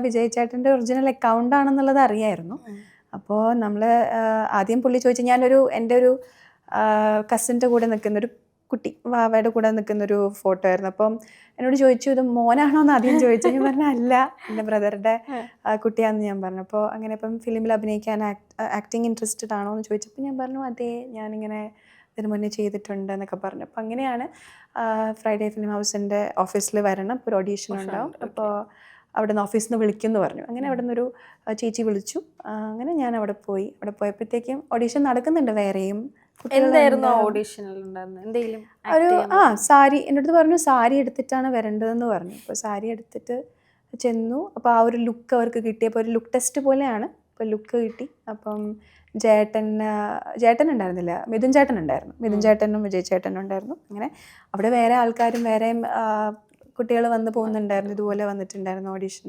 വിജയ് ചേട്ടൻ്റെ original account ആണെന്നുള്ളത് അറിയായിരുന്നു. അപ്പോൾ നമ്മൾ ആദ്യം പുള്ളി ചോദിച്ചു, എൻ്റെ ഒരു കസിൻ്റെ കൂടെ നിൽക്കുന്നൊരു കുട്ടി, വാവയുടെ കൂടെ നിൽക്കുന്നൊരു ഫോട്ടോ ആയിരുന്നു. അപ്പം എന്നോട് ചോദിച്ചു, ഇത് മോനാണോ എന്ന് ആദ്യം ചോദിച്ചു. ഞാൻ പറഞ്ഞ അല്ല, എൻ്റെ ബ്രദറുടെ കുട്ടിയാണെന്ന് ഞാൻ പറഞ്ഞു. അപ്പോൾ അങ്ങനെ ഇപ്പം ഫിലിമിൽ അഭിനയിക്കാൻ ആക്ടിങ് ഇൻട്രസ്റ്റഡ് ആണോ എന്ന് ചോദിച്ചപ്പോൾ ഞാൻ പറഞ്ഞു അതെ, ഞാനിങ്ങനെ ഇതിന് മുന്നേ ചെയ്തിട്ടുണ്ട് എന്നൊക്കെ പറഞ്ഞു. അപ്പോൾ അങ്ങനെയാണ് ഫ്രൈഡേ ഫിലിം ഹൗസിൻ്റെ ഓഫീസിൽ വരണം, ഒരു ഓഡീഷൻ ഉണ്ടാവും. അപ്പോൾ അവിടെ നിന്ന് ഓഫീസിൽ നിന്ന് വിളിക്കുമെന്ന് പറഞ്ഞു. അങ്ങനെ അവിടെ നിന്നൊരു ചേച്ചി വിളിച്ചു. അങ്ങനെ ഞാൻ അവിടെ പോയപ്പോഴത്തേക്കും ഓഡീഷൻ നടക്കുന്നുണ്ട് വേറെയും. എന്തായിരുന്നു ഓഡീഷനിൽ എന്തെങ്കിലും ഒരു സാരി എൻ്റെ അടുത്ത് പറഞ്ഞു, സാരി എടുത്തിട്ടാണ് വരേണ്ടതെന്ന് പറഞ്ഞു. അപ്പോൾ സാരി എടുത്തിട്ട് ചെന്നു. അപ്പോൾ ആ ഒരു ലുക്ക് അവർക്ക് കിട്ടിയപ്പോൾ ഒരു ലുക്ക് ടെസ്റ്റ് പോലെയാണ്. അപ്പോൾ ലുക്ക് കിട്ടി. അപ്പം ചേട്ടൻ ഉണ്ടായിരുന്നില്ല, മിഥുൻ ചേട്ടൻ ഉണ്ടായിരുന്നു. മിഥുൻ ചേട്ടനും വിജയ് ചേട്ടനും ഉണ്ടായിരുന്നു. അങ്ങനെ അവിടെ വേറെ ആൾക്കാരും വേറെയും കുട്ടികൾ വന്ന് പോകുന്നുണ്ടായിരുന്നു, ഇതുപോലെ വന്നിട്ടുണ്ടായിരുന്നു ഓഡീഷൻ.